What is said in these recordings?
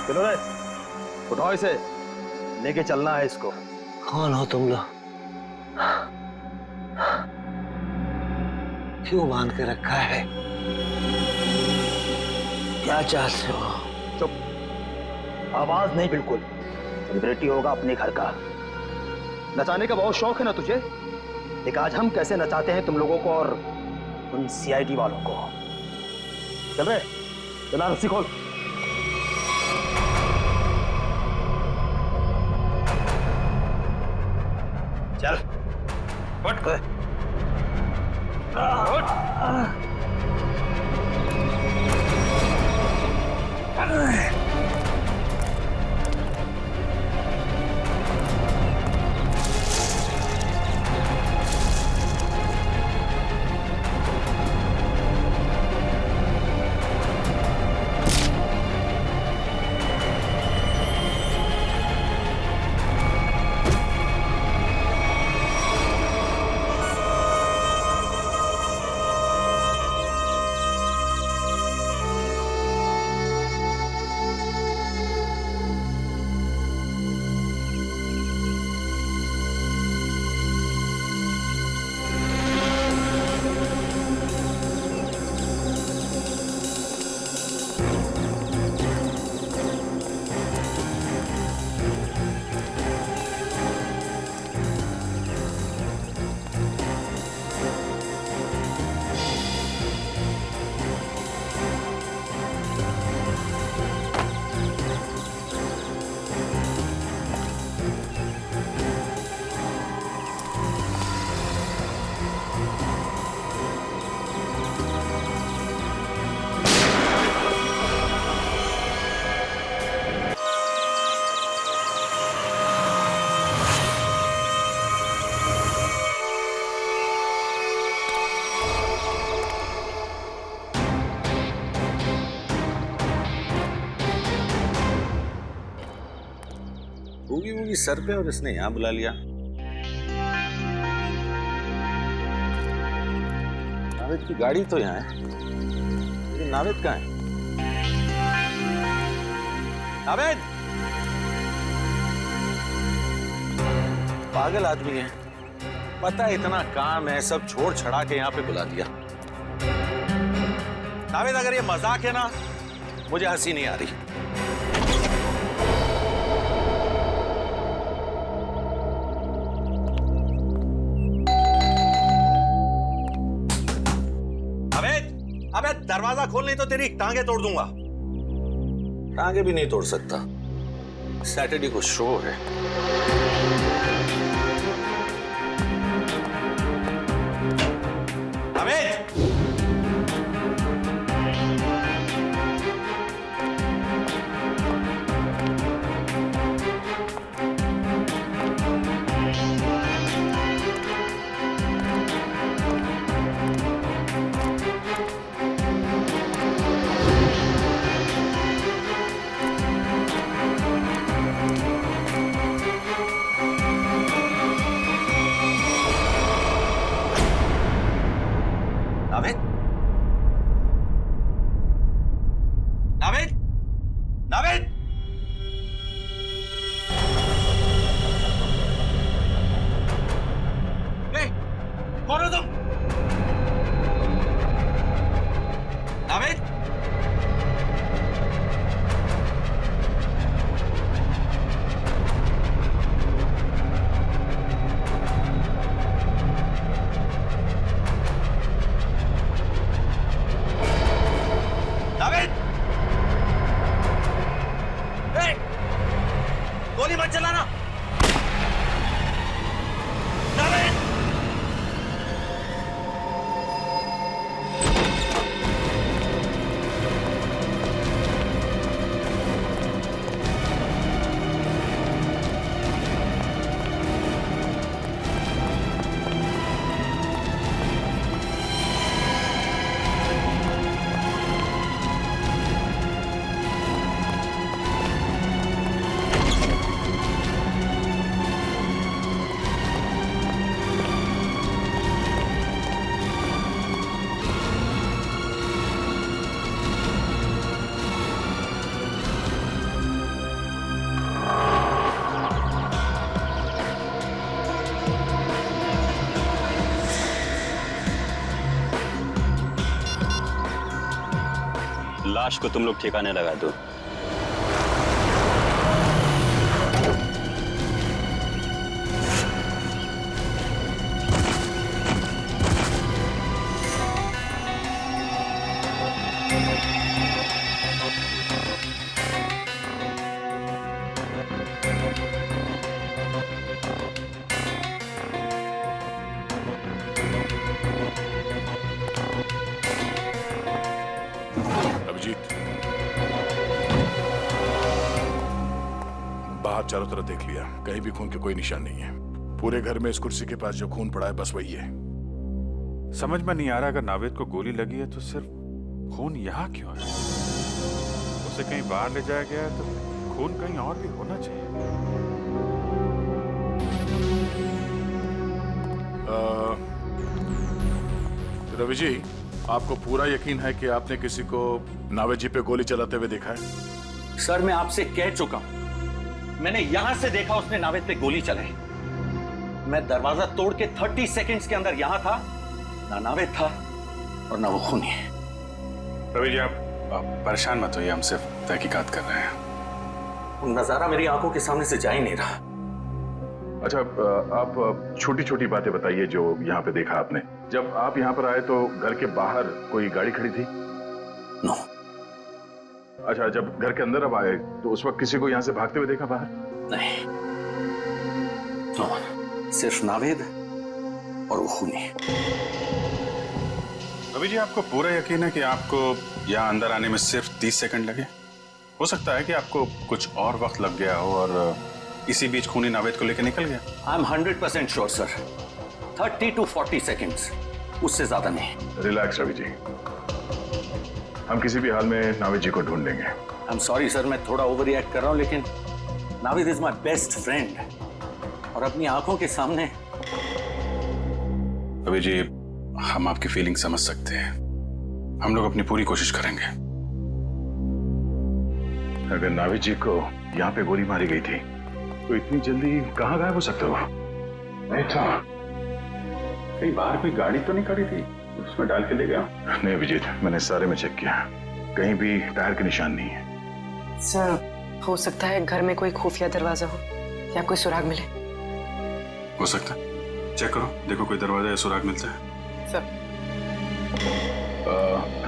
चलो रे, उठाओ इसे, लेके चलना है इसको। कौन हो तुम लोग? क्यों बांध के रखा है? क्या चाहते हो? चुप, आवाज नहीं बिल्कुल। सेलिब्रिटी होगा अपने घर का। नचाने का बहुत शौक है ना तुझे? देख आज हम कैसे नचाते हैं तुम लोगों को और उन सीआईडी वालों को। चल रहे, चला रस्सी खोल। चल उठ। बूगी बूगी सर पे और इसने यहां बुला लिया। नावेद की गाड़ी तो यहाँ है, लेकिन नावेद कहाँ है? नावेद! पागल आदमी है, पता है इतना काम है, सब छोड़ छड़ा के यहाँ पे बुला दिया। नावेद अगर ये मजाक है ना, मुझे हंसी नहीं आ रही। अबे दरवाजा खोल, नहीं तो तेरी टांगे तोड़ दूंगा। टांगे भी नहीं तोड़ सकता, सैटरडे को शो है। अमित! नावेद? नावेद? नावेद? कौन हो तुम? नावेद? गोली मत चलाना। नावेद! लाश को तुम लोग ठिकाने लगा दो। अभिजीत, बाहर चारों तरफ देख लिया, कहीं भी खून के कोई निशान नहीं है। पूरे घर में इस कुर्सी के पास जो खून पड़ा है बस वही है। समझ में नहीं आ रहा, अगर नावेद को गोली लगी है तो सिर्फ खून यहाँ क्यों है? उसे कहीं बाहर ले जाया गया है तो खून कहीं और भी होना चाहिए। रवि जी, आपको पूरा यकीन है कि आपने किसी को नावेद जी पे गोली चलाते हुए देखा है? सर मैं आपसे कह चुका हूं, मैंने यहां से देखा उसने नावेद पे गोली चलाई। मैं दरवाजा तोड़ के 30 सेकंड्स के अंदर यहां था, ना नावेद था और ना वो खूनी। रवि जी, आप परेशान मत होइए, हम सिर्फ तहकीकात कर रहे हैं। वो नजारा मेरी आंखों के सामने से जा ही नहीं रहा। अच्छा, आप छोटी छोटी बातें बताइए जो यहाँ पे देखा आपने। जब आप यहाँ पर आए तो घर के बाहर कोई गाड़ी खड़ी थी? नो। अच्छा, जब घर के अंदर अब आए तो उस वक्त किसी को यहाँ से भागते हुए देखा बाहर? नहीं, नो, सिर्फ नावेद और वो खूनी। रवि जी, आपको पूरा यकीन है कि आपको यहाँ अंदर आने में सिर्फ 30 सेकंड लगे? हो सकता है कि आपको कुछ और वक्त लग गया हो और इसी बीच खूनी नावेद को लेकर निकल गया। I am 100% sure sir, 30 to 40 seconds, उससे ज्यादा नहीं। रिलैक्स रवि जी, हम किसी भी हाल में नावेद जी को ढूंढ लेंगे। आई एम सॉरी सर, मैं थोड़ा ओवर रिएक्ट कर रहा हूं, लेकिन Naved is my best friend और अपनी आंखों के सामने। रवि जी, हम आपकी फीलिंग समझ सकते हैं, हम लोग अपनी पूरी कोशिश करेंगे। अगर नावेद जी को यहाँ पे गोली मारी गई थी तो इतनी जल्दी कहाँ गायब हो सकते हो? नहीं था, कहीं बाहर कोई गाड़ी तो नहीं खड़ी थी उसमें डाल के ले गया? नहीं अभिजीत, मैंने सारे में चेक किया, कहीं भी टायर के निशान नहीं है। सर, हो सकता है घर में कोई खुफिया दरवाजा हो या कोई सुराग मिले। हो सकता है, चेक करो, देखो कोई दरवाजा या सुराग मिलता है। सर,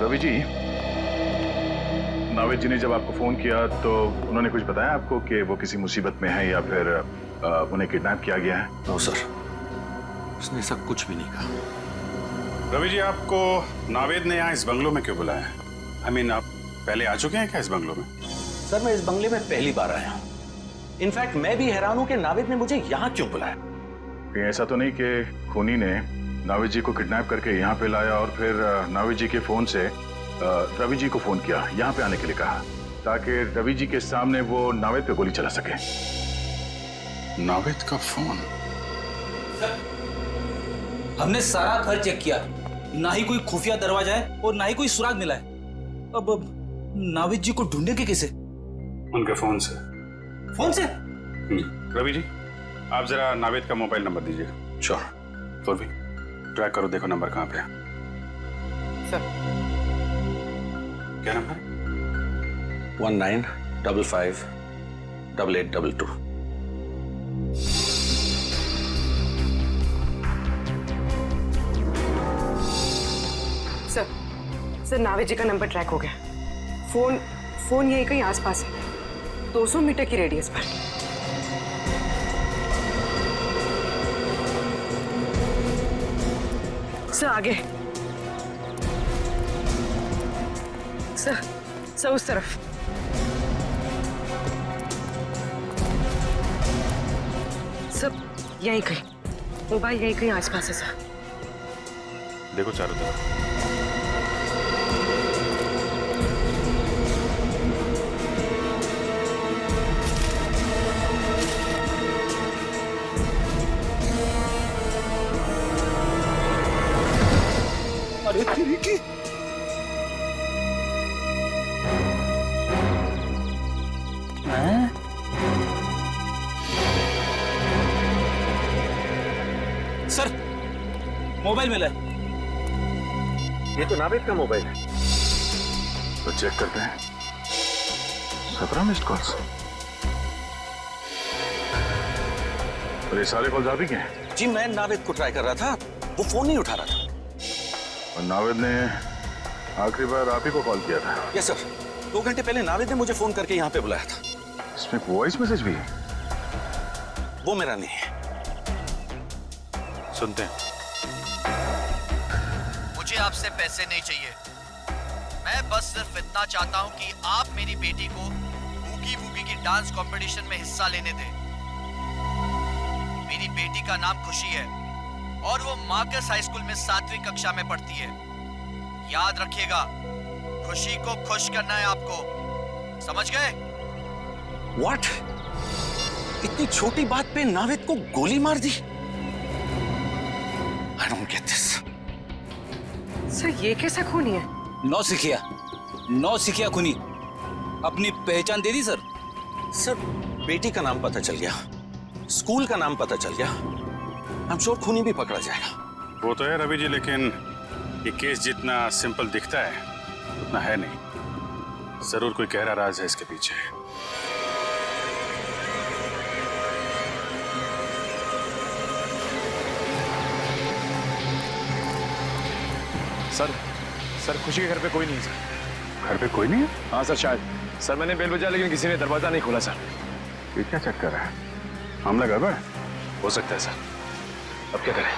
रवि जी, नावेद जी ने जब आपको फोन किया तो उन्होंने कुछ बताया आपको कि वो किसी मुसीबत में है या फिर उन्हें किडनैप किया गया है? नो सर, उसने सब कुछ भी नहीं कहा। रवि जी, आपको नावेद ने यहाँ इस बंगलो में क्यों बुलाया? आई मीन, आप पहले आ चुके हैं क्या इस बंगलो में? सर, मैं इस बंगले में पहली बार आया हूँ। इनफैक्ट मैं भी हैरान हूँ कि नावेद ने मुझे यहाँ क्यों बुलाया। कहीं ऐसा तो नहीं कि खूनी ने नावेद जी को किडनैप करके यहाँ पे लाया और फिर नावेद जी के फोन से रवि जी को फोन किया, यहाँ पे आने के लिए कहा, ताकि रवि जी के सामने वो नावेद पे गोली चला सके? नावेद का फोन? हमने सारा घर चेक किया, ना ही कोई खुफिया दरवाजा है और ना ही कोई सुराग मिला है। अब नावेद जी को ढूंढेंगे कैसे? उनके फोन से। फोन से? रवि जी, आप जरा नावेद का मोबाइल नंबर दीजिएगा। श्योर। तो भी ट्रैक करो, देखो नंबर कहाँ पे है। सर, क्या नंबर? 19558822। सर, नावेद जी का नंबर ट्रैक हो गया। फोन यहीं कहीं आसपास है, 200 मीटर की रेडियस पर। सर, आगे। सर, उस तरफ। सब यहीं कहीं, मोबाइल यहीं कहीं आसपास है सर। देखो चारों तरफ। अरे तेरी की सर, मोबाइल मिला है। ये तो नावेद का मोबाइल है। तो चेक करते हैं। 17 मिस्ड कॉल्स। और ये सारे कॉल्स आप ही के हैं? जी मैं नावेद को ट्राई कर रहा था, वो फोन नहीं उठा रहा था। और नावेद ने आखिरी बार आप ही को कॉल किया था? यस सर, 2 घंटे पहले नावेद ने मुझे फोन करके यहाँ पे बुलाया था। इसमें वॉइस मैसेज भी है? वो मेरा नहीं है। सुनते हैं। मुझे आपसे पैसे नहीं चाहिए, मैं बस सिर्फ इतना चाहता हूं कि आप मेरी बेटी को बूगी वूगी की डांस कंपटीशन में हिस्सा लेने दें। मेरी बेटी का नाम खुशी है और वो मार्कस हाई स्कूल में 7वीं कक्षा में पढ़ती है। याद रखिएगा, खुशी को खुश करना है आपको, समझ गए? व्हाट? इतनी छोटी बात पे नावेद को गोली मार दी? I don't get this. Sir ये कैसा खूनी है? नौसिखिया खूनी। अपनी पहचान दे दी सर? सर बेटी का नाम पता चल गया, स्कूल का नाम पता चल गया, आई एम श्योर खूनी भी पकड़ा जाएगा। वो तो है रवि जी, लेकिन ये केस जितना सिंपल दिखता है उतना है नहीं। जरूर कोई गहरा राज है इसके पीछे। सर खुशी के घर पे कोई नहीं है सर। घर पे कोई नहीं है? हाँ सर शायद। सर मैंने बेल बजा लेकिन किसी ने दरवाजा नहीं खोला सर। ये क्या चक्कर है? मामला गड़बड़ है? हो सकता है सर, अब क्या करें?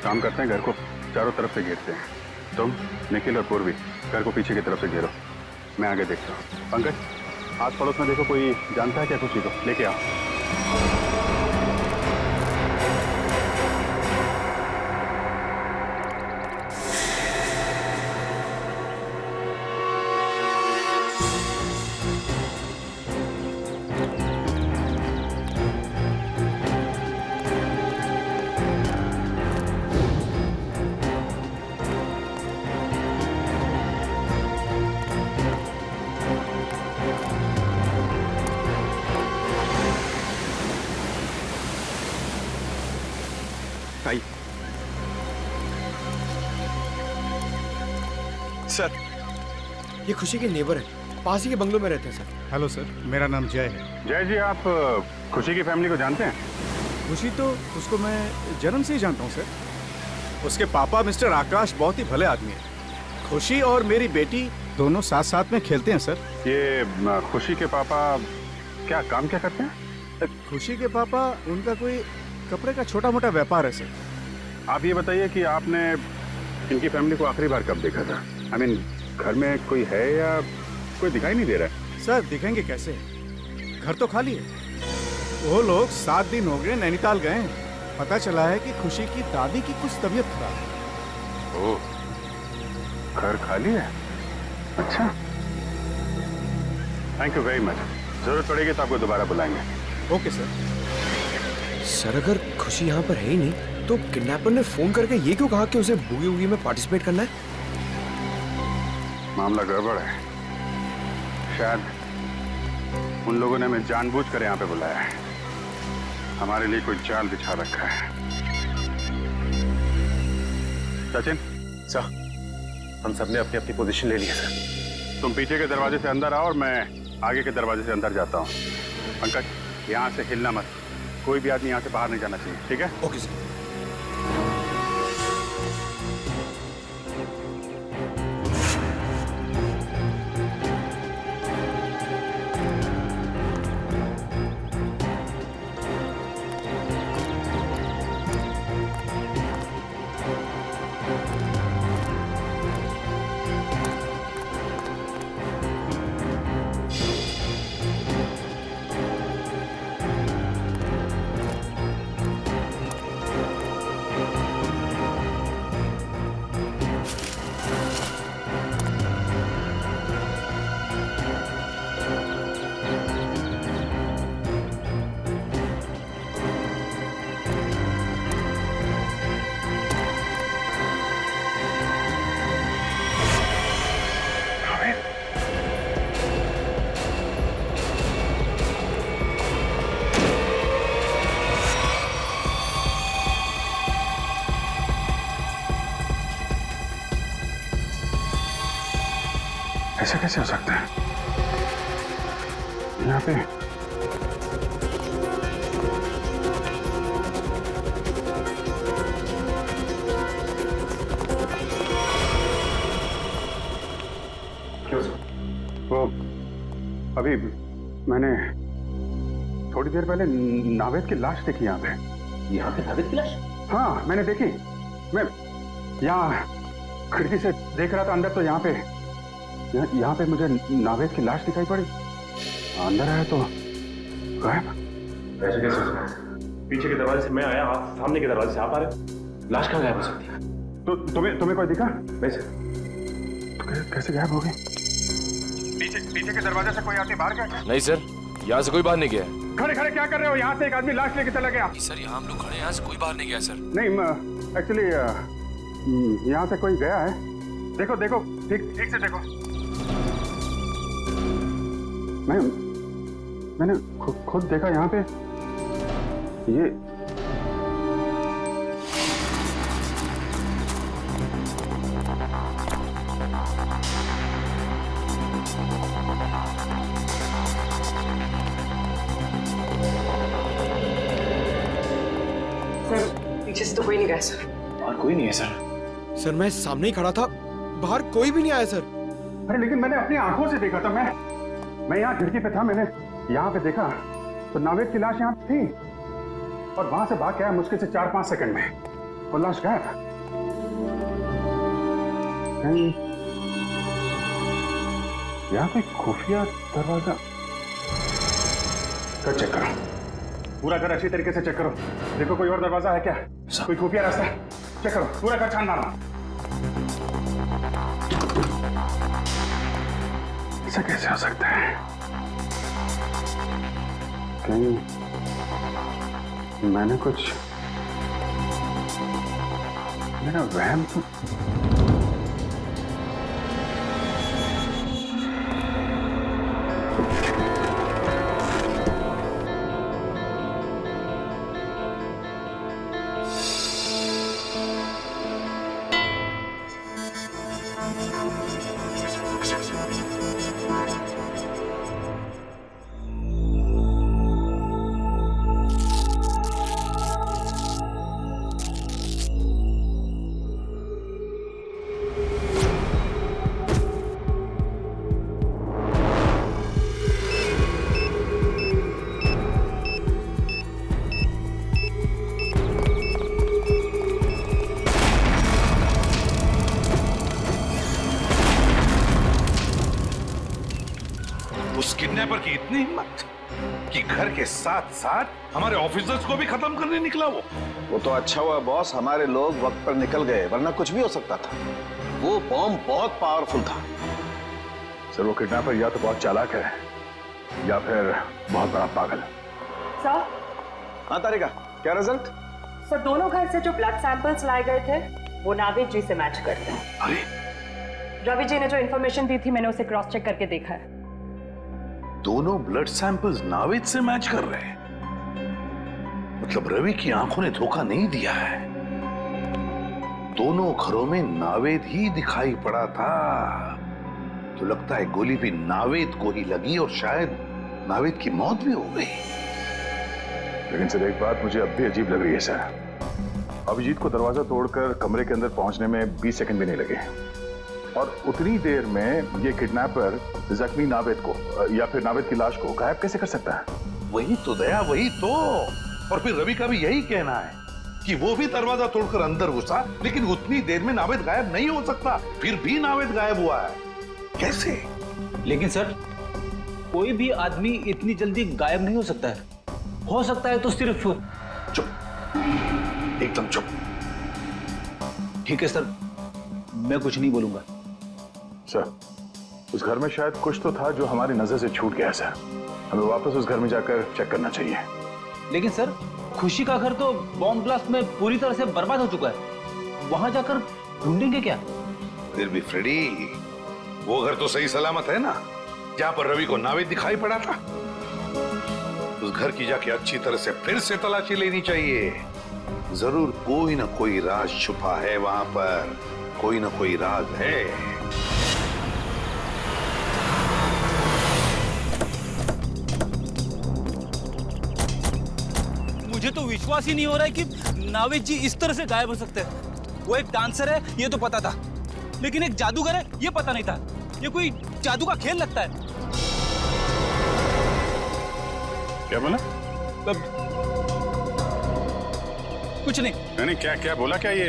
काम करते हैं, घर को चारों तरफ से घेरते हैं। तुम, निखिल और पूर्वी घर को पीछे की तरफ से घेरो, मैं आगे देखता हूँ। पंकज, आस पड़ोस में देखो कोई जानता है क्या खुशी को, लेके आओ। आई सर, ये खुशी के नेबर है, पास ही के बंगलों में रहते हैं सर। हेलो सर, मेरा नाम जय है। जय जी, आप खुशी की फैमिली को जानते हैं? खुशी तो उसको मैं जन्म से ही जानता हूँ सर। उसके पापा मिस्टर आकाश बहुत ही भले आदमी है। खुशी और मेरी बेटी दोनों साथ साथ में खेलते हैं सर। ये खुशी के पापा क्या काम क्या करते हैं? खुशी के पापा, उनका कोई कपड़े का छोटा मोटा व्यापार है सर। आप ये बताइए कि आपने इनकी फैमिली को आखिरी बार कब देखा था? आई मीन, घर में कोई है या कोई दिखाई नहीं दे रहा है? सर दिखेंगे कैसे, घर तो खाली है। वो लोग 7 दिन हो गए नैनीताल गए हैं। पता चला है कि खुशी की दादी की कुछ तबीयत खराब है। ओह, घर खाली है? अच्छा, थैंक यू वेरी मच। जरूरत पड़ेगी तो आपको दोबारा बुलाएंगे। Okay sir. सर अगर खुशी यहाँ पर है ही नहीं तो किडनैपर ने फोन करके ये क्यों कहा कि उसे बूगी वूगी में पार्टिसिपेट करना है? मामला गड़बड़ है। शायद उन लोगों ने हमें जानबूझकर यहाँ पे बुलाया है, हमारे लिए कोई जाल बिछा रखा है। सचिन सर, हम सबने अपनी अपनी पोजीशन ले ली है सर। तुम पीछे के दरवाजे से अंदर आओ और मैं आगे के दरवाजे से अंदर जाता हूँ। पंकज, यहाँ से हिलना मत, कोई भी आदमी यहाँ से बाहर नहीं जाना चाहिए, ठीक है? Okay sir. ऐसा कैसे हो सकता है? यहाँ पे वो अभी मैंने थोड़ी देर पहले नावेद की लाश देखी यहाँ पे नावेद की लाश? हाँ, मैंने देखी। मैं यहाँ खिड़की से देख रहा था अंदर, तो यहाँ पे मुझे नावेद की लाश दिखाई पड़ी। अंदर आया तो गायब। ऐसे कैसे हो सकता है? पीछे के दरवाजे से मैं आया, आप सामने के दरवाजे से आप आ रहे, लाश कहाँ गायब हो सकती है? तो तुम्हें कोई दिखा? वैसे तो कैसे गायब हो गई? पीछे के दरवाजे से कोई आदमी बाहर गया? नहीं सर, यहाँ से कोई बाहर नहीं गया। खड़े क्या कर रहे हो? यहाँ से एक आदमी लाश लेके चला गया। सर यहाँ हम लोग खड़े हैं, यहाँ से कोई बाहर नहीं गया सर। नहीं, एक्चुअली यहाँ से कोई गया है। देखो ठीक से देखो। मैंने खुद देखा यहाँ पे। ये पीछे से तो कोई नहीं गया सर। और कोई नहीं है सर। सर मैं सामने ही खड़ा था, बाहर कोई भी नहीं आया सर। अरे लेकिन मैंने अपनी आंखों से देखा था। मैं यहाँ खिड़की पे था, मैंने यहाँ पे देखा तो नावेद की लाश यहाँ थी और वहां से भाग गया मुश्किल से 4-5 सेकंड में वो लाश गायब। कहीं यहाँ पे खुफिया दरवाजा कर चेक करो, पूरा घर अच्छी तरीके से चेक करो। देखो कोई और दरवाजा है क्या, कोई खुफिया रास्ता है? चेक करो, पूरा घर छान मारो। ऐसा कैसे हो सकता है? कहीं मैंने कुछ मेरा वहम तो उस किडनैपर की इतनी हिम्मत कि घर के साथ साथ हमारे ऑफिसर्स को भी खत्म करने निकला। वो तो अच्छा हुआ बॉस, हमारे लोग वक्त पर निकल गए, वरना कुछ भी हो सकता था। वो बॉम्ब बहुत पावरफुल था। सर वो किडनैपर या तो बहुत चालाक है या फिर बहुत बड़ा पागल। सर? हाँ तारिका, क्या रिजल्ट? सर दोनों घर से जो ब्लड सैंपल्स लाए गए थे वो नावेद जी से मैच करते हैं। अरे रवि जी ने जो इन्फॉर्मेशन दी थी मैंने उसे क्रॉस चेक करके देखा है। दोनों ब्लड सैंपल्स नावेद से मैच कर रहे हैं। मतलब रवि की आंखों ने धोखा नहीं दिया है। दोनों घरों में नावेद ही दिखाई पड़ा था। तो लगता है गोली भी नावेद को ही लगी और शायद नावेद की मौत भी हो गई। लेकिन सर एक बात मुझे अब भी अजीब लग रही है सर। अभिजीत को दरवाजा तोड़कर कमरे के अंदर पहुंचने में 20 सेकंड भी नहीं लगे और उतनी देर में ये किडनैपर जख्मी नावेद को या फिर नावेद की लाश को गायब कैसे कर सकता है? वही तो दया, वही तो। और फिर रवि का भी यही कहना है कि वो भी दरवाजा तोड़कर अंदर घुसा, लेकिन उतनी देर में नावेद गायब नहीं हो सकता। फिर भी नावेद गायब हुआ है, कैसे? लेकिन सर कोई भी आदमी इतनी जल्दी गायब नहीं हो सकता है। हो सकता है तो सिर्फ चुप, एकदम चुप। ठीक है सर, मैं कुछ नहीं बोलूंगा। सर उस घर में शायद कुछ तो था जो हमारी नजर से छूट गया सर। हमें वापस उस घर में जाकर चेक करना चाहिए। लेकिन सर खुशी का घर तो बॉम्ब ब्लास्ट में पूरी तरह से बर्बाद हो चुका है, वहां जाकर ढूंढेंगे क्या? फिर भी फ्रेडी, वो घर तो सही सलामत है ना, जहां पर रवि को नावेद दिखाई पड़ा था। उस घर की जाके अच्छी तरह से फिर से तलाशी लेनी चाहिए। जरूर कोई ना कोई राज छुपा है वहां पर, कोई ना कोई राज है। विश्वास ही नहीं हो रहा है कि नाविद जी इस तरह से गायब हो सकते हैं। वो एक डांसर है ये तो पता था, लेकिन एक जादूगर है ये पता नहीं था। ये कोई जादू का खेल लगता है। क्या बोला? कुछ नहीं। नहीं, क्या क्या बोला? क्या ये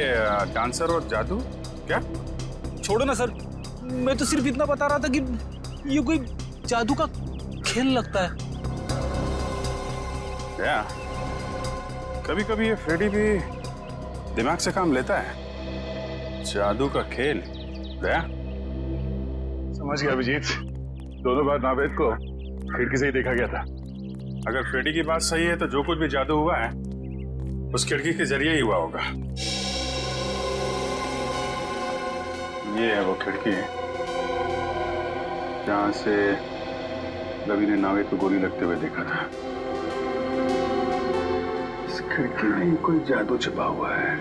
डांसर और जादू? क्या? छोड़ो ना सर, मैं तो सिर्फ इतना बता रहा था कि ये कोई जादू का खेल लगता है। क्या? कभी कभी ये फ्रेडी भी दिमाग से काम लेता है। जादू का खेल गया? समझ गया अभिजीत, दोनों बार नावेद को खिड़की से ही देखा गया था। अगर फ्रेडी की बात सही है तो जो कुछ भी जादू हुआ है उस खिड़की के जरिए ही हुआ होगा। ये है वो खिड़की जहां से रवि ने नावेद को गोली लगते हुए देखा था। इस खिड़की में ही कोई जादू छिपा हुआ है।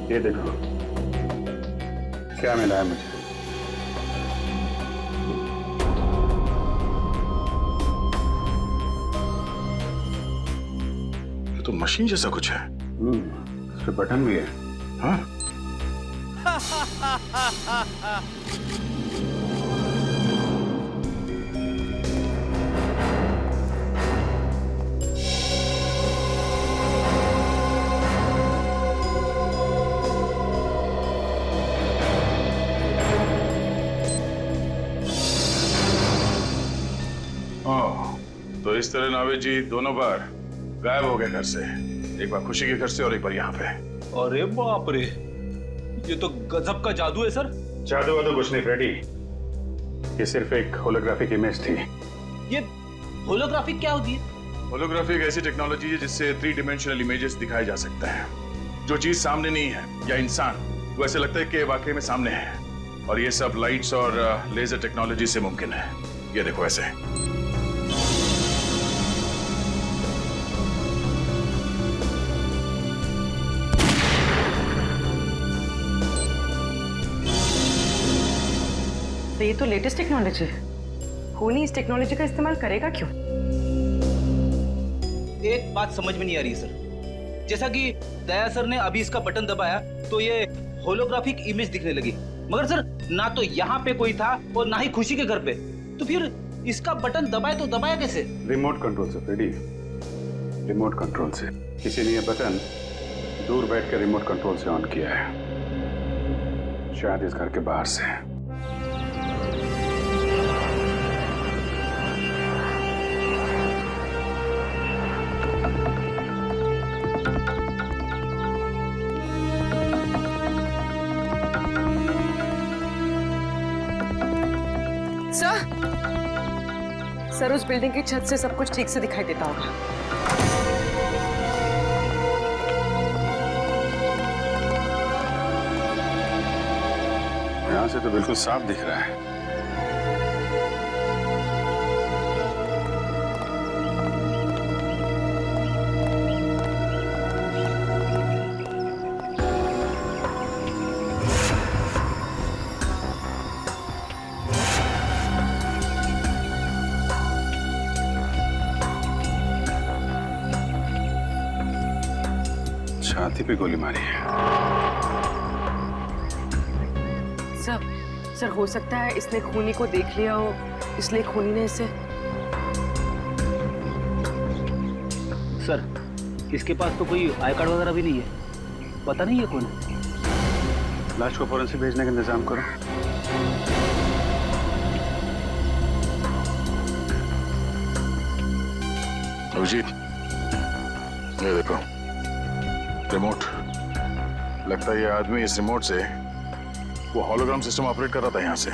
ये देखो क्या मिला है मुझे। ये तो मशीन जैसा कुछ है। इस पे बटन भी है। हाँ? तो इस तरह नावेद जी दोनों बार गायब हो गए घर से, एक बार खुशी के घर से और एक बार यहाँ पे। अरे बाप रे, ये तो गजब का जादू है सर। जादू वादू कुछ नहीं फ्रेडी, ये सिर्फ एक होलोग्राफिक इमेज थी। ये होलोग्राफिक क्या होती है? होलोग्राफी एक ऐसी टेक्नोलॉजी है जिससे 3 डायमेंशनल इमेजेस दिखाए जा सकते हैं। जो चीज सामने नहीं है या इंसान, वो ऐसे लगता है कि वाकई में सामने है। और ये सब लाइट्स और लेजर टेक्नोलॉजी से मुमकिन है। ये देखो ऐसे। तो ये तो लेटेस्ट टेक्नोलॉजी है। खूनी इस टेक्नोलॉजी का इस्तेमाल करेगा क्यों? एक बात समझ में नहीं आ रही सर। जैसा कि दया सर ने अभी इसका बटन दबाया तो ये होलोग्राफिक इमेज दिखने लगी, मगर सर ना तो यहाँ पे कोई था और ना ही खुशी के घर पे। तो फिर इसका बटन दबाए तो दबाया कैसे? रिमोट कंट्रोल से फ्रेडी, रिमोट कंट्रोल से। किसी ने ये बटन दूर बैठ कर रिमोट कंट्रोल से ऑन किया है, शायद इस घर के बाहर से। सर उस बिल्डिंग की छत से सब कुछ ठीक से दिखाई देता होगा। यहां से तो बिल्कुल साफ दिख रहा है। छाती पे गोली मारी है। सर हो सकता है इसने खूनी को देख लिया हो, इसलिए खूनी ने इसे। सर इसके पास तो कोई आई कार्ड वगैरह भी नहीं है, पता नहीं है कौन है। लाश को फौरन से भेजने का इंतजाम करो। अभिजीत, ये देखो रिमोट। लगता है ये आदमी इस रिमोट से वो हॉलोग्राम सिस्टम ऑपरेट कर रहा था यहाँ से,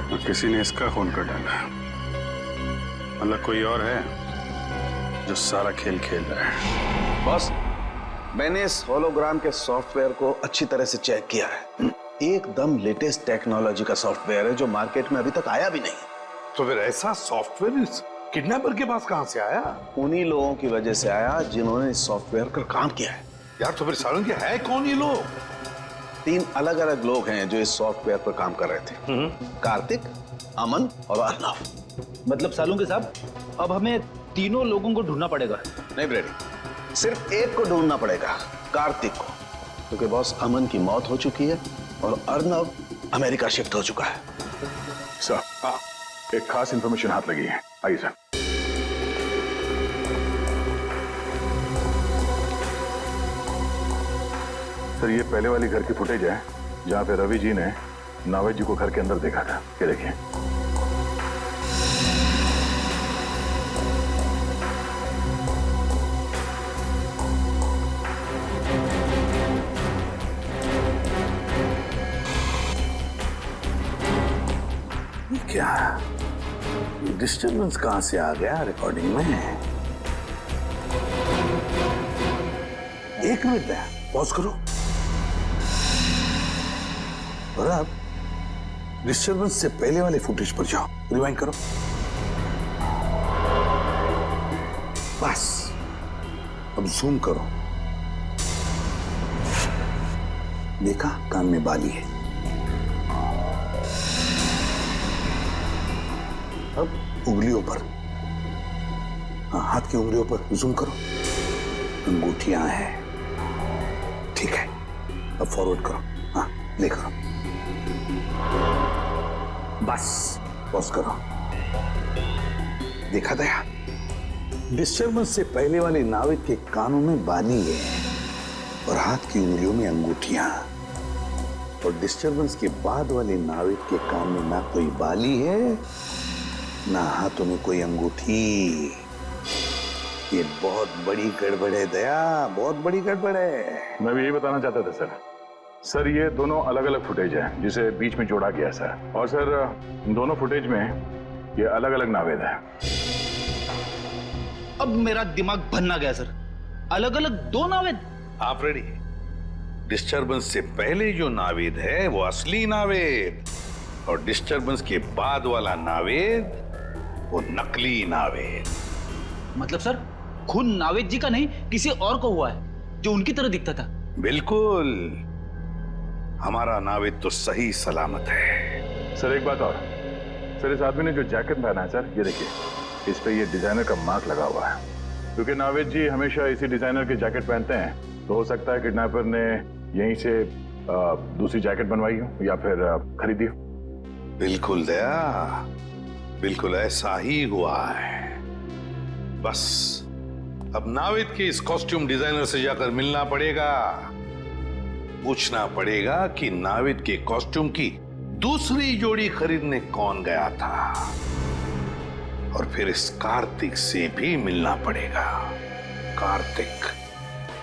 और किसी ने इसका खून कर डाला। मतलब कोई और है जो सारा खेल खेल रहा है? बॉस, मैंने इस होलोग्राम के सॉफ्टवेयर को अच्छी तरह से चेक किया है। एकदम लेटेस्ट टेक्नोलॉजी का सॉफ्टवेयर है जो मार्केट में अभी तक आया भी नहीं। तो फिर ऐसा सॉफ्टवेयर इस किडनैपर के पास कहां से आया? उन्हीं लोगों की वजह से आया जिन्होंने इस सॉफ्टवेयर पर काम किया है। यार तो फिर सारुण के है कौन ये लोग? 3 अलग अलग लोग हैं जो इस सॉफ्टवेयर पर काम कर रहे थे। कार्तिक, अमन और अर्नव। मतलब सालूंगे साहब, अब हमें तीनों लोगों को ढूंढना पड़ेगा। नहीं ब्रेडी, सिर्फ एक को ढूंढना पड़ेगा, कार्तिक को, क्योंकि बॉस अमन की मौत हो चुकी है और अर्नव अमेरिका शिफ्ट हो चुका है। सर, एक खास इंफॉर्मेशन हाथ लगी है। आइए सर। सर, ये पहले वाली घर की फुटेज है जहां पे रवि जी ने नावेद जी को घर के अंदर देखा था। ये देखिए। क्या डिस्टर्बेंस कहां से आ गया रिकॉर्डिंग में? एक मिनट पॉज करो और अब डिस्टर्बेंस से पहले वाले फुटेज पर जाओ, रिवाइंड करो। बस अब जूम करो। देखा, कान में बाली है। अब उंगलियों पर, हाँ, हाथ की उंगलियों पर जूम करो। अंगूठियां हैं, ठीक है। अब फॉरवर्ड करो, हाँ, प्ले करो। बस पॉज करो। देखा दया, डिस्टर्बेंस से पहले वाले नाविक के कानों में बाली है और हाथ की उंगलियों में अंगूठियां, और डिस्टर्बेंस के बाद वाले नाविक के कान में ना कोई बाली है ना हाथों में कोई अंगूठी। ये बहुत बड़ी गड़बड़ है दया, बहुत बड़ी गड़बड़ है। मैं भी यही बताना चाहता था सर। सर, ये दोनों अलग अलग फुटेज है जिसे बीच में जोड़ा गया सर। और सर, दोनों फुटेज में ये अलग अलग नावेद है। अब मेरा दिमाग भन्ना गया सर। अलग अलग 2 नावेद? आप रेडी? डिस्टर्बेंस से पहले जो नावेद है वो असली नावेद, और डिस्टर्बेंस के बाद वाला नावेद वो नकली नावेद। मतलब सर, खून नावेद जी का नहीं किसी और को हुआ है जो उनकी तरह दिखता था? बिल्कुल, हमारा नावेद तो सही सलामत है। सर, एक बात और। सर, इस आदमी ने जो जैकेट पहना है सर, ये देखिए, इस पे ये डिजाइनर का मार्क लगा हुआ है। क्योंकि नावेद जी हमेशा इसी डिजाइनर के जैकेट पहनते हैं, तो हो सकता है किडनैपर ने यहीं से दूसरी जैकेट बनवाई हो या फिर खरीदी हो। बिल्कुल दया, बिल्कुल ऐसा ही हुआ है। बस अब नावेद के इस कॉस्ट्यूम डिजाइनर से जाकर मिलना पड़ेगा, पूछना पड़ेगा कि नावेद के कॉस्ट्यूम की दूसरी जोड़ी खरीदने कौन गया था, और फिर इस कार्तिक से भी मिलना पड़ेगा। कार्तिक।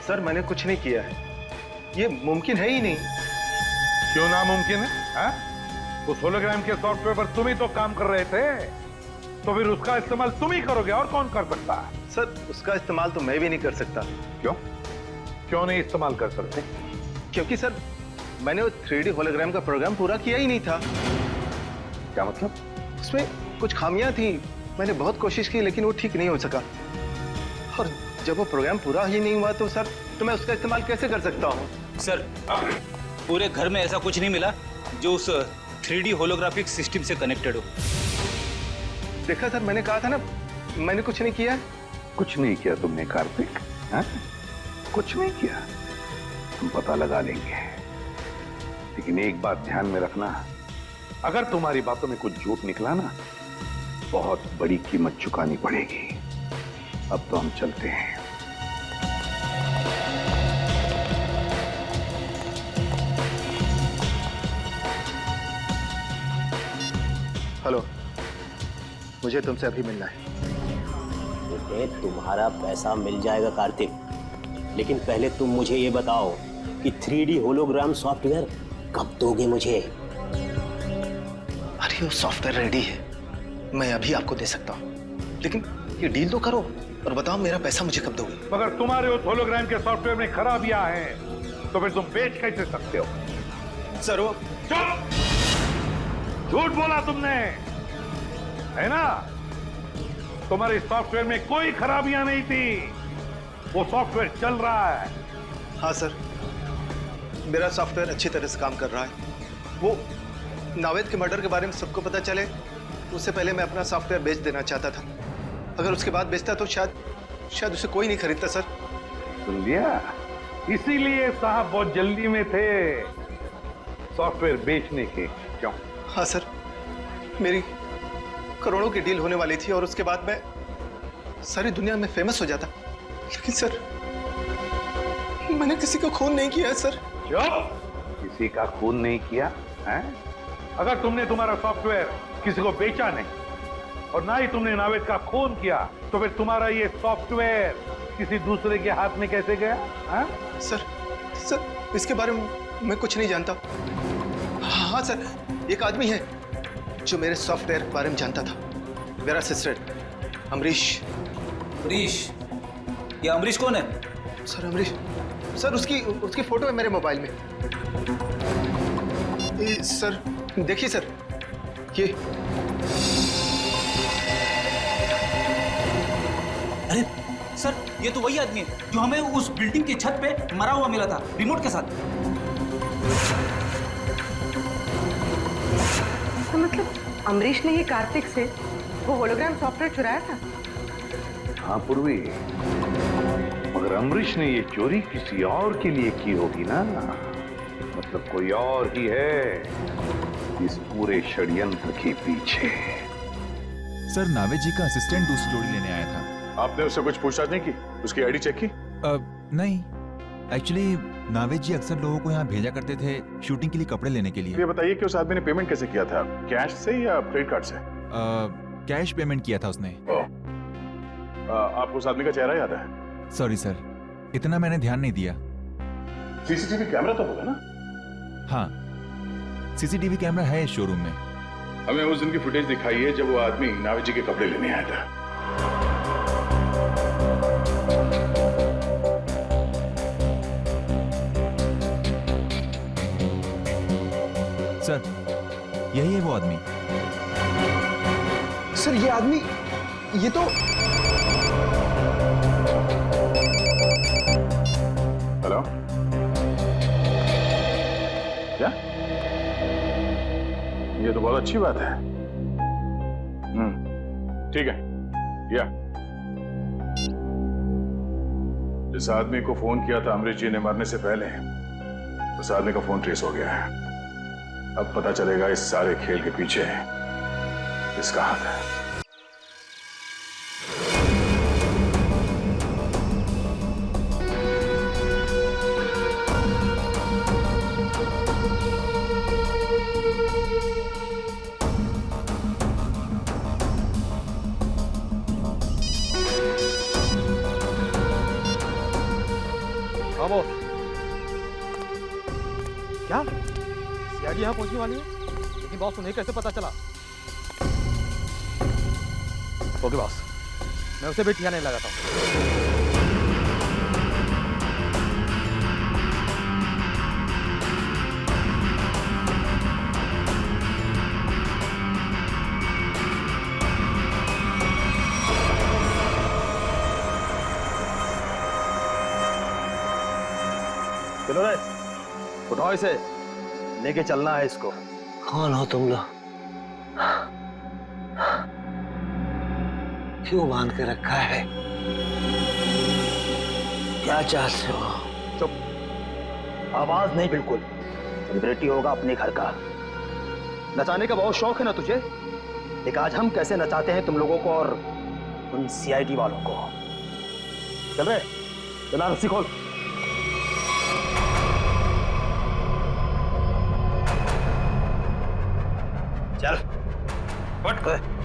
सर, मैंने कुछ नहीं किया है, ये मुमकिन है ही नहीं। क्यों नामुमकिन है? हा? उस होलोग्राम के सॉफ्टवेयर पर तुम ही तो काम कर रहे थे, तो फिर उसका इस्तेमाल तुम ही करोगे, और कौन कर सकता है? सर, उसका इस्तेमाल तो मैं भी नहीं कर सकता। क्यों? क्यों नहीं इस्तेमाल कर सकते? क्योंकि सर, मैंने वो 3D होलोग्राम का प्रोग्राम पूरा किया ही नहीं था। क्या मतलब? उसमें कुछ खामियां थी, मैंने बहुत कोशिश की लेकिन वो ठीक नहीं हो सका। और जब वो प्रोग्राम पूरा ही नहीं हुआ तो सर, तो मैं उसका इस्तेमाल कैसे कर सकता हूँ? सर, पूरे घर में ऐसा कुछ नहीं मिला जो उस 3D होलोग्राफिक सिस्टम से कनेक्टेड हो। देखा सर, मैंने कहा था ना, मैंने कुछ नहीं किया। कुछ नहीं किया तुमने कार्तिक? हा? कुछ नहीं किया। हम पता लगा लेंगे, लेकिन एक बात ध्यान में रखना, अगर तुम्हारी बातों में कुछ झूठ निकला ना, बहुत बड़ी कीमत चुकानी पड़ेगी। अब तो हम चलते हैं। हेलो, मुझे तुमसे अभी मिलना है। तुम्हारा पैसा मिल जाएगा कार्तिक, लेकिन पहले तुम मुझे ये बताओ कि 3D होलोग्राम सॉफ्टवेयर कब दोगे मुझे? अरे वो सॉफ्टवेयर रेडी है, मैं अभी आपको दे सकता हूँ। लेकिन ये डील तो करो और बताओ मेरा पैसा मुझे कब दोगे? मगर तुम्हारे उस होलोग्राम के सॉफ्टवेयर में खराबियां हैं, तो फिर तुम बेच कैसे सकते हो? सर वो चुप! झूठ बोला तुमने, है ना? तुम्हारे सॉफ्टवेयर में कोई खराबियां नहीं थी, वो सॉफ्टवेयर चल रहा है। हाँ सर, मेरा सॉफ्टवेयर अच्छी तरह से काम कर रहा है। वो नावेद के मर्डर के बारे में सबको पता चले उससे पहले मैं अपना सॉफ्टवेयर बेच देना चाहता था। अगर उसके बाद बेचता तो शायद उसे कोई नहीं खरीदता सर। सुन लिया? इसीलिए साहब बहुत जल्दी में थे सॉफ्टवेयर बेचने के। क्यों? हाँ सर, मेरी करोड़ों की डील होने वाली थी और उसके बाद मैं सारी दुनिया में फेमस हो जाता। लेकिन सर, मैंने किसी का खून नहीं किया है सर। क्यों? किसी का खून नहीं किया है? अगर तुमने तुम्हारा सॉफ्टवेयर किसी को बेचा नहीं और ना ही तुमने नावेद का खून किया, तो फिर तुम्हारा ये सॉफ्टवेयर किसी दूसरे के हाथ में कैसे गया? है? सर इसके बारे में मैं कुछ नहीं जानता। हाँ सर, एक आदमी है जो मेरे सॉफ्टवेयर के बारे में जानता था, मेरा असिस्टेंट अमरीश। अमरीश? ये अमरीश कौन है? सर अमरीश, सर उसकी फोटो है मेरे मोबाइल में। सर देखिए सर, ये अरे सर, ये तो वही आदमी है जो हमें उस बिल्डिंग की छत पे मरा हुआ मिला था, रिमोट के साथ। तो मतलब अमरीश ने ही कार्तिक से वो होलोग्राम सॉफ्टवेयर चुराया था? हाँ पूर्वी, मगर अमरीश ने ये चोरी किसी और के लिए की होगी ना, मतलब कोई और ही है इस पूरे षड्यंत्र के पीछे। सर नावेद जी का असिस्टेंट दूसरी जोड़ी लेने आया था। आपने उससे कुछ पूछताछ नहीं की? उसकी आईडी चेक की? नहीं, एक्चुअली नावेद जी अक्सर लोगों को यहाँ भेजा करते थे शूटिंग के लिए कपड़े लेने के लिए। ये बताइए कि उस आदमी ने पेमेंट कैसे किया था, कैश से या क्रेडिट कार्ड से? कैश पेमेंट किया था उसने। आपको उस आदमी का चेहरा याद है? सॉरी सर, इतना मैंने ध्यान नहीं दिया। सीसीटीवी कैमरा तो होगा ना? हाँ, सीसीटीवी कैमरा है इस शोरूम में। हमें उस दिन की फुटेज दिखाइए जब वो आदमी नावेद जी के कपड़े लेने आया था। सर, यही है वो आदमी। सर ये आदमी, ये तो हेलो, क्या? ये तो बहुत अच्छी बात है। ठीक है, या जिस आदमी को फोन किया था अमरीश जी ने मरने से पहले, उस आदमी का फोन ट्रेस हो गया है। अब पता चलेगा इस सारे खेल के पीछे किसका हाथ है। बॉस, क्या सीआईडी यहाँ पहुंचने वाली है? लेकिन बॉस उन्हें कैसे पता चला? ओके बॉस, मैं उसे भी ठिकाने लगाता हूँ। चलो रे, उठाओ इसे, लेके चलना है इसको। कौन हो तुम लोग? क्यों बांध के रखा है? क्या चाहते हो? चुप, आवाज नहीं बिल्कुल। सेलिब्रिटी होगा अपने घर का। नचाने का बहुत शौक है ना तुझे? देख आज हम कैसे नचाते हैं तुम लोगों को और उन सीआईडी वालों को। चल रहे, चला रस्सी खोल। चल उठ कर।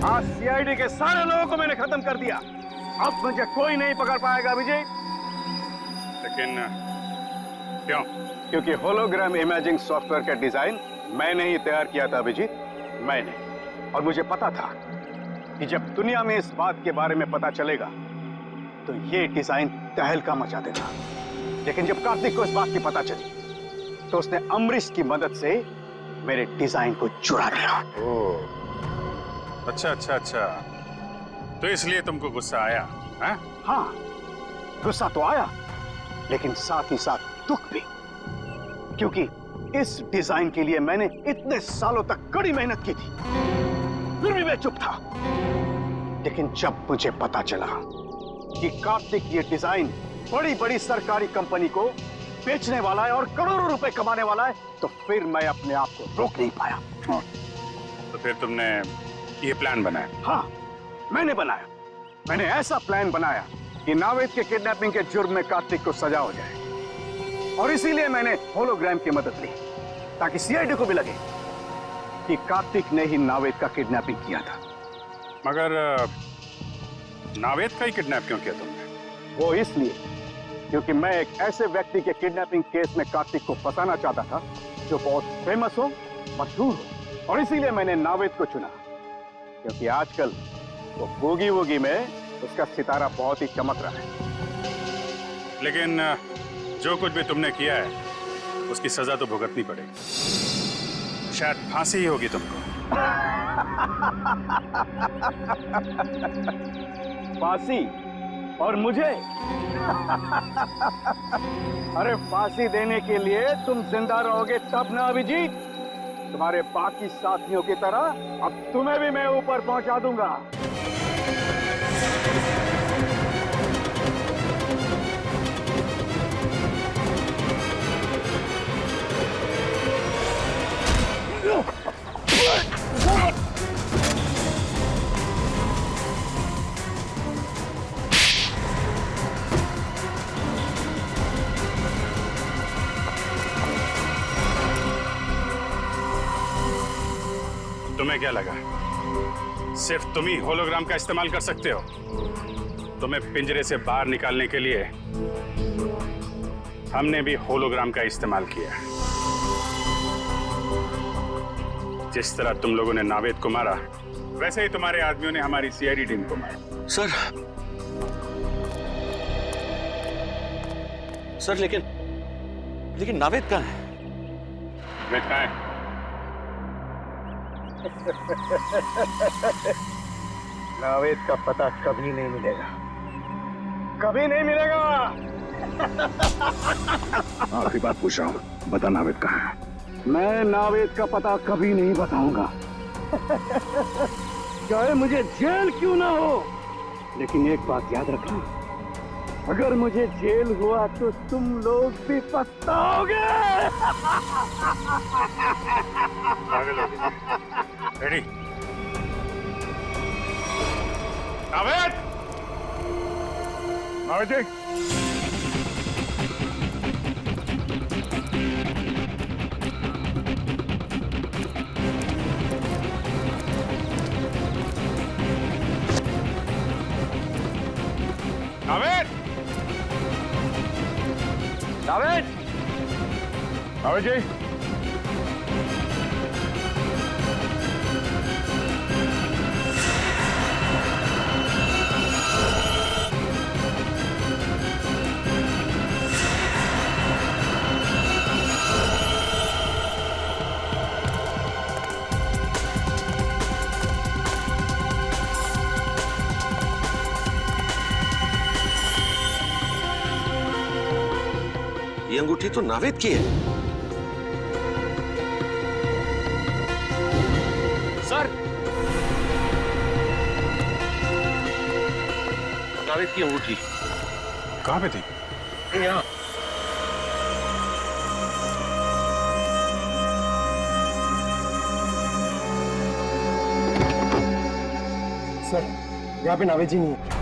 आज सीआईडी के सारे लोगों को मैंने खत्म कर दिया। अब मुझे कोई नहीं पकड़ पाएगा अभिजीत। लेकिन क्यों? क्योंकि होलोग्राम इमेजिंग सॉफ्टवेयर का डिजाइन मैंने ही तैयार किया था अभिजीत, मैंने। और मुझे पता था कि जब दुनिया में इस बात के बारे में पता चलेगा तो ये डिजाइन तहलका मचा देगा। लेकिन जब कार्तिक को इस बात की पता चली तो उसने अमरीश की मदद से मेरे डिजाइन को चुरा लिया। अच्छा अच्छा अच्छा, तो इसलिए तुमको गुस्सा आया? हाँ, गुस्सा तो आया, लेकिन साथ ही साथ दुख भी, क्योंकि इस डिजाइन के लिए मैंने इतने सालों तक कड़ी मेहनत की थी, फिर भी मैं चुप था। लेकिन जब मुझे पता चला कि कार्तिक ये डिजाइन बड़ी बड़ी सरकारी कंपनी को बेचने वाला है और करोड़ों रुपए कमाने वाला है, तो फिर मैं अपने आप को रोक नहीं पाया। तो फिर तुमने ये प्लान बनाया? हाँ, मैंने बनाया। मैंने ऐसा प्लान बनाया कि नावेद के किडनैपिंग के जुर्म में कार्तिक को सजा हो जाए। और इसीलिए मैंने होलोग्राम की मदद ली, ताकि सीआईडी को भी लगे कि कार्तिक ने ही नावेद का किडनैपिंग किया था। मगर नावेद का ही किडनैप क्यों किया तुमने? वो इसलिए क्योंकि मैं एक ऐसे व्यक्ति के किडनैपिंग केस में कार्तिक को फंसाना चाहता था जो बहुत फेमस हो, मशहूर हो। और इसीलिए मैंने नावेद को चुना, क्योंकि आजकल वो बूगी वूगी में उसका सितारा बहुत ही चमक रहा है। लेकिन जो कुछ भी तुमने किया है उसकी सजा तो भुगतनी पड़ेगी। शायद फांसी ही होगी तुमको। फांसी? और मुझे? अरे फांसी देने के लिए तुम जिंदा रहोगे तब ना अभिजीत। तुम्हारे बाकी साथियों की तरह अब तुम्हें भी मैं ऊपर पहुंचा दूंगा। तुम्हें क्या लगा सिर्फ तुम ही होलोग्राम का इस्तेमाल कर सकते हो? तुम्हें पिंजरे से बाहर निकालने के लिए हमने भी होलोग्राम का इस्तेमाल किया। जिस तरह तुम लोगों ने नावेद को मारा, वैसे ही तुम्हारे आदमियों ने हमारी सीआईडी टीम को मारा। सर लेकिन नावेद कहाँ है? नावेद कहाँ है? नावेद का पता कभी नहीं मिलेगा, कभी नहीं मिलेगा। आखिरी बात पूछ रहा हूँ, बता नावेद कहाँ है? मैं नावेद का पता कभी नहीं बताऊंगा, चाहे मुझे जेल क्यों ना हो। लेकिन एक बात याद रखना, अगर मुझे जेल हुआ तो तुम लोग भी पछताओगे। रेडी? नावेद! नावेद जी! नावेद! नावेद! नावेद जी! ये अंगूठी तो नावेद की है। सर, नावेद की अंगूठी कहाँ पे थी? यहाँ। सर, यहाँ पे नावेद जी नहीं है।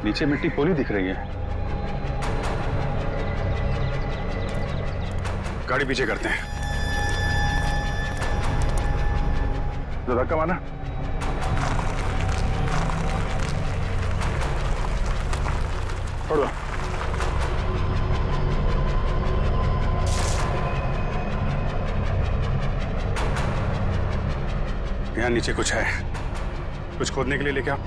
नीचे मिट्टी पोली दिख रही है। गाड़ी पीछे करते हैं। तो धक्का मारना। छोड़ो। यहाँ नीचे कुछ है, कुछ खोदने के लिए लेके आओ।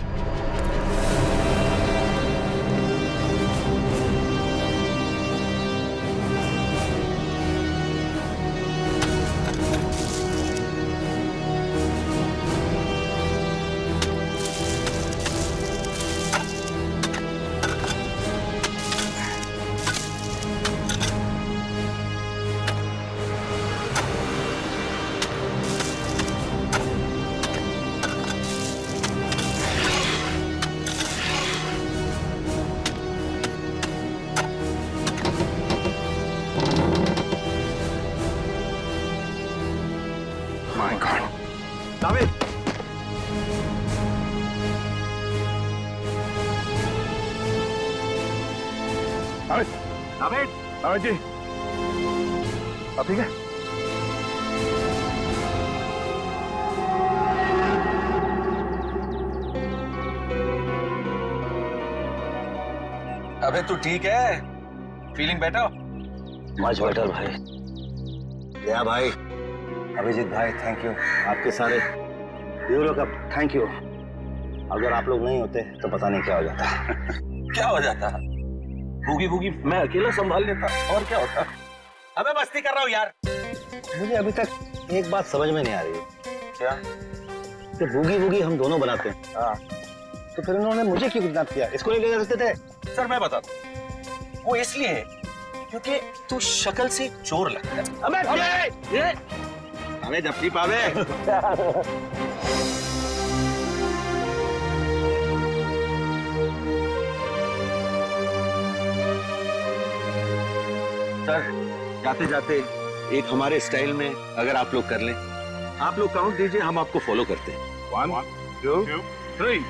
My God. नाविद, नाविद, नाविद, नाविद जी, आप ठीक है? अबे तू ठीक है? Feeling better? मच बेटर भाई। दया भाई, अभिजीत भाई, थैंक यू। आपके सारे ब्यूरो का थैंक यू। अगर आप लोग नहीं होते तो पता नहीं क्या हो जाता। क्या हो जाता? भूगी भूगी मैं अकेला संभाल लेता, और क्या होता? अबे मस्ती कर रहा हूँ यार। मुझे अभी तक एक बात समझ में नहीं आ रही। क्या? कि बूगी बूगी हम दोनों बनाते हैं, हाँ। तो फिर उन्होंने मुझे क्यों किडनैप किया? इसको ले जा सकते थे। सर मैं बताता हूँ, वो इसलिए है क्योंकि तू शक्ल से चोर लगता है। अबे जप्ती पावे। सर जाते जाते एक हमारे स्टाइल में अगर आप लोग कर लें, आप लोग काउंट दीजिए, हम आपको फॉलो करते हैं। 1, 2, 3